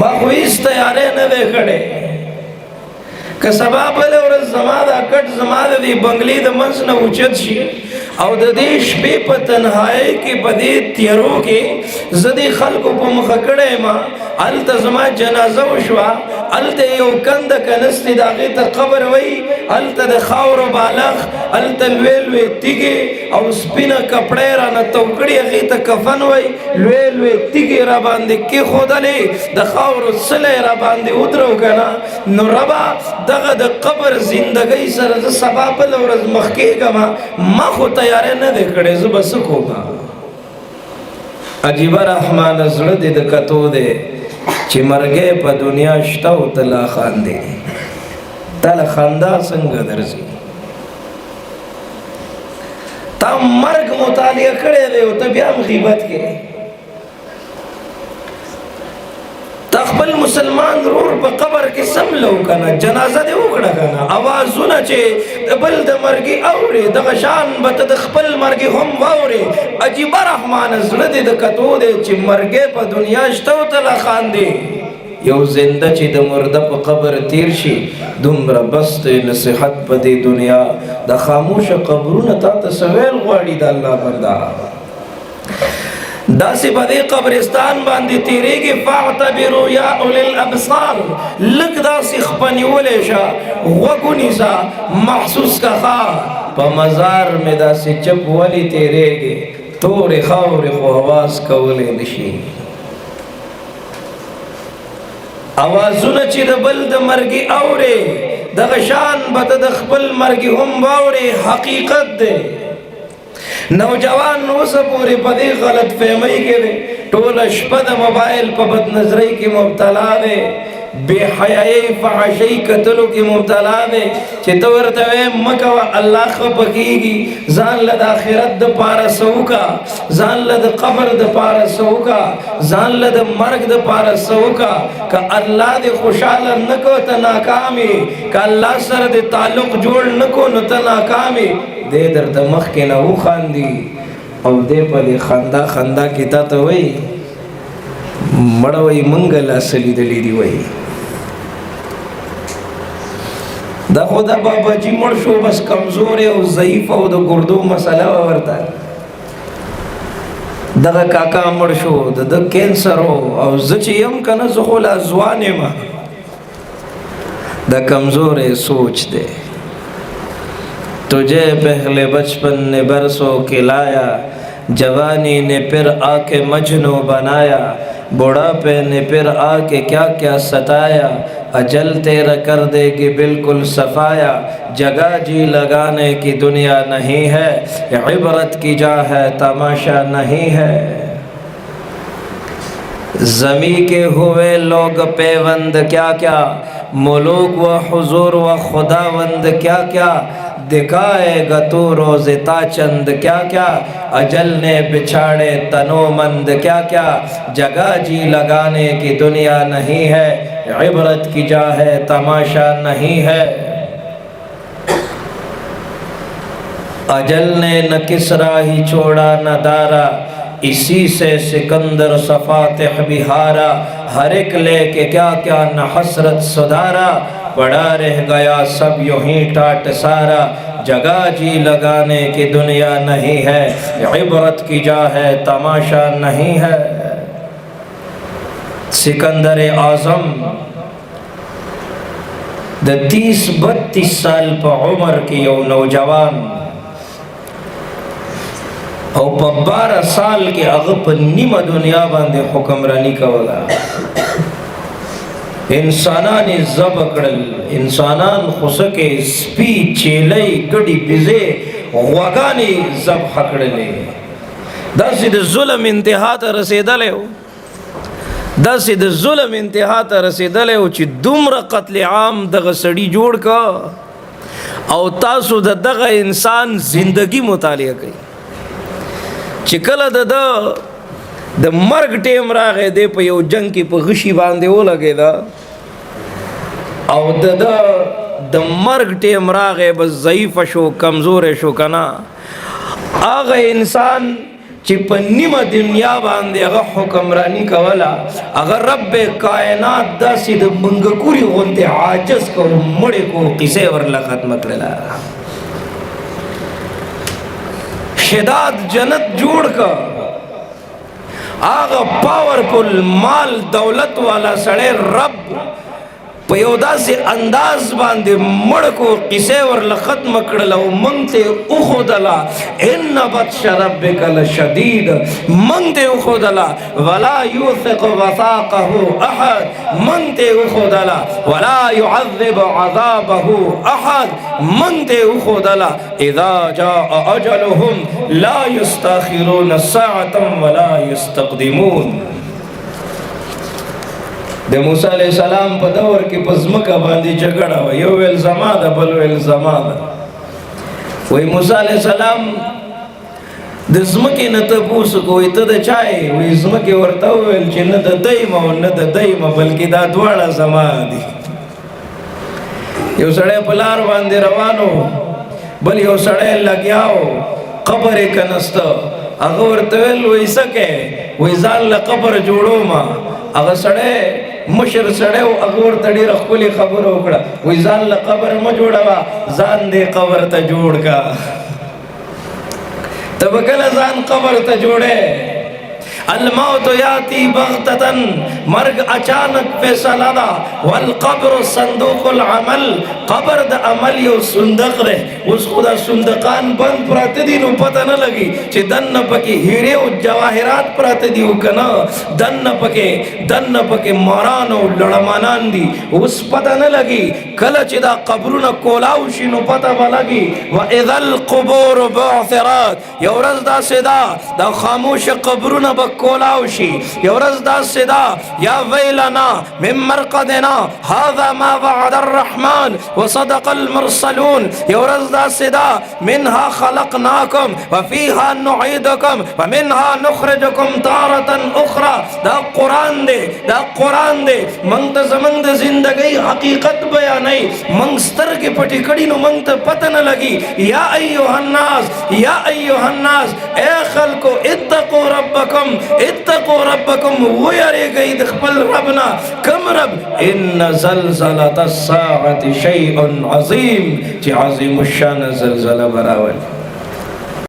ما خو هیڅ تیاری نه دی کړی که سبا بله ورځ زما دا کټ زما د دې بنګلې د منځ نه اوچت شي او د دې شپې په تنهایۍ کې په دې تیارو کې زه دې خلکو په مخه کړی یم هلته زما جنازه وشوه هلته یو کنده کنستې د هغې ته قبر وایي هلته د خاورو بالغ هلته لوی لوی تیږې او سپینه کپړی رانه تو کړي هغې ته کفن وایي لوی لوی تیږې راباندې کېښودلې د خاورو څلی راباندې ودرو که نه نو ربه دغه د قبر زندګۍ سره زه سبا بله ورځ مخ کېږم ما خو تیاری نه دی کړی زه به څه کوم عجیبه رحمانه زړه دې د کتو دی چې مرګی په دنیا شته او ته لا خاندې تا له خندا څنګه درځي تا مرګ مطالعه کړی دی او ته بیا هم غیبت کې تا خپل مسلمان رور په قبر کې سملو کنه جنازه دې وکړه کنه اوازونه چې د بل د مرګي اورې دغه شان به ته د خپل مرګي هم واورې عجیبه رحمانه زړه دې د کتو دی چې مرګی په دنیا شته او ته لا خاندې یو زنده چې د مرده په قبر تیر شي دومره بس دی نصیحت په دې دنیا د خاموشه قبرونه تا ته څه ویل غواړي د الله بنده داسې په دې قبرستان باندې تیریږي فاعتبروا یا اولی الابصار لږ داسې خپه نیولی شه غوږ ونیسه محسوس که ښه په مزار مې داسې چپ ولې تیریږي تورې خاورې خو اواز کولی نه شي اوازونه چې د بل د مرګي اورې دغه شان به ته د خپل مرګي هم واورې حقیقت دی نوجوان اوسه پورې په دې غلط فهمۍ کې دی ټوله شپه د موبایل په بدنظرۍ کې مبتلا دی بې حیایۍ فحاشۍ کتلو کې مبتلا دی چې ته ورته وایې مه کوه الله خفه کېږي ځان له د آخرت دپاره څه وکړه ځان له د قبر دپاره څه وکړه ځان له د مرګ دپاره څه وکړه که الله دې خوشحاله نه کو ته ناکام یې که الله سره دې تعلق جوړ نه کو نو ته ناکام یې دې درته مخکې نه وخاندي او دې په دې خندا خندا کې تا ته وایي مړه وایي موږ لاسه لیدلي دي وایي دا خو دا باباجي مړ شو بس کمزورې او ضعیف او د ګردو مسله وه ورته دغه کاکا مړ شو د ده کینسر و او زه چې یم که نه زه خو لا ځوان یم دا کمزورې سوچ دی تجھے پہلے بچپن نے برسوں کھلایا جوانی نے پھر آ کے مجنوں بنایا بڑھاپے نے پھر آ کے کیا کیا ستایا اجل تیرا کر دے گی بالکل صفایا جگہ جی لگانے کی دنیا نہیں ہے عبرت کی جا ہے تماشا نہیں ہے زمیں کے ہوئے لوگ پیوند کیا کیا ملوک و حضور و خداوند کیا کیا دکھائے گا تو روز تا چند کیا کیا اجل نے بچھاڑے تنو مند کیا کیا جگہ جی لگانے کی دنیا نہیں ہے عبرت کی جا ہے تماشا نہیں ہے اجل نے نہ کسرا ہی چھوڑا نہ دارا اسی سے سکندر صفاتح بھی ہارا ہر ایک لے کے کیا کیا نہ حسرت سدھارا پڑا رہ گیا سب یوں ہی ٹاٹ سارا جگہ جی لگانے کی دنیا نہیں ہے عبرت کی جا ہے تماشا نہیں ہے سکندر اعظم د 30-32 سال په عمر کې یو نوجوان او په 12 سال کې هغه په نیمه دنیا باندې حکمرانی کوله انسانان ذبح کړل انسانان خوسکه سپی چیلې ګډي بيزه غواګانې ذبح کړلې داسې د ظلم انتها ته رسیدلې داسې د ظلم انتها ته رسیدلې او چې دومره قتل عام دغه سړی جوړ کا او تاسو دغه انسان زندگی مطالعه کړئ چې کله د مرګ ټیم راغی دی په یو جنگ کې په غشي باندې ولګېده او د مرګ ټیم راغی بس ضعیف شو کمزور شو کنه هغه انسان چې په نیمه دنیا باندې هغه حکمرانی کوله، هغه رب کائنات داسې د منګکوري غوندې عاجز کو، مړې کو، قصې ورله ختمه کړله. شداد جنت جوړ کا، هغه پاورفل مال دولت والا سړی رب په یو داسې انداز باندې مړ کو، قصې ورله ختمه کړله او موږ ته وښودله ان بطش ربک لشدید، موږ ته وښودله ولا یوثق وثاقه احد، موږ ته وښودله ولا يعذب عذابه احد، موږ ته وښودله اذا جاء اجلهم لا يستاخرون ساعة ولا يستقدمون. د موسی علیہ السلام په دور کې په ځمکه باندې جګړه وه، یو ویل زما ده بل ویل زما ده. وایي موسی علیہ السلام د ځمکې نه تپوس وکړو، وایي ته د چا یې؟ وایي ځمکې ورته وویل چې نه د دی یم او نه د دی یم بلکې دا دواړه زما دي. یو سړی په لار باندې روان و، بل یو سړی لګیا و قبر یې کنسته، هغه ورته ویل وایي څه کوې؟ وایي ځان له قبر جوړومه. هغه سړی مشر سړی و، هغه ورته ډېره ښکلې خبره وکړه، وایي ځان له قبر مه جوړوه، ځان دې قبر ته جوړ کا. ته به کله ځان قبر ته جوړې؟ الموت یاتی بغتتن، مرگ اچانک فیصله ده. والقبر صندوق العمل، قبر د عمل یو صندوق ده. اوس خو دا صندوقان بند پراته دي نو پته نه لګي چې دننه پکې هیرې او جواهرات پراته دي او که نه دننه پکې ماران او لړمانان دي. اوس پته نه لګي، کله چې دا قبرونه کولاو شي نو پته به لګي. واذا القبور بعثرت، یو ورځ داسې ده دا خاموش قبرونه به کولاو شي. یو ورځ داسې ده یا ویلنا من مرقدنا هذا ما وعد الرحمن وصدق المرسلون. یو ورځ داسې ده منها خلقناکم وفیها نعیدکم ومنها نخرجکم تارة اخرى. دا قرآن دی، دا قرآن دی، موږ ته زموږ د زندګۍ حقیقت بیانوي. موږ سترګې پټې کړي نو موږ ته پته نه لګي. یا ایها الناس، یا ایها الناس، اے خلکو اتقوا ربکم، اتقوا ربکم، ویریږئ د خپل رب نه. کوم رب؟ ان زلزلة الساعة شیء عظیم، چې عظیم الشان زلزله به راولي.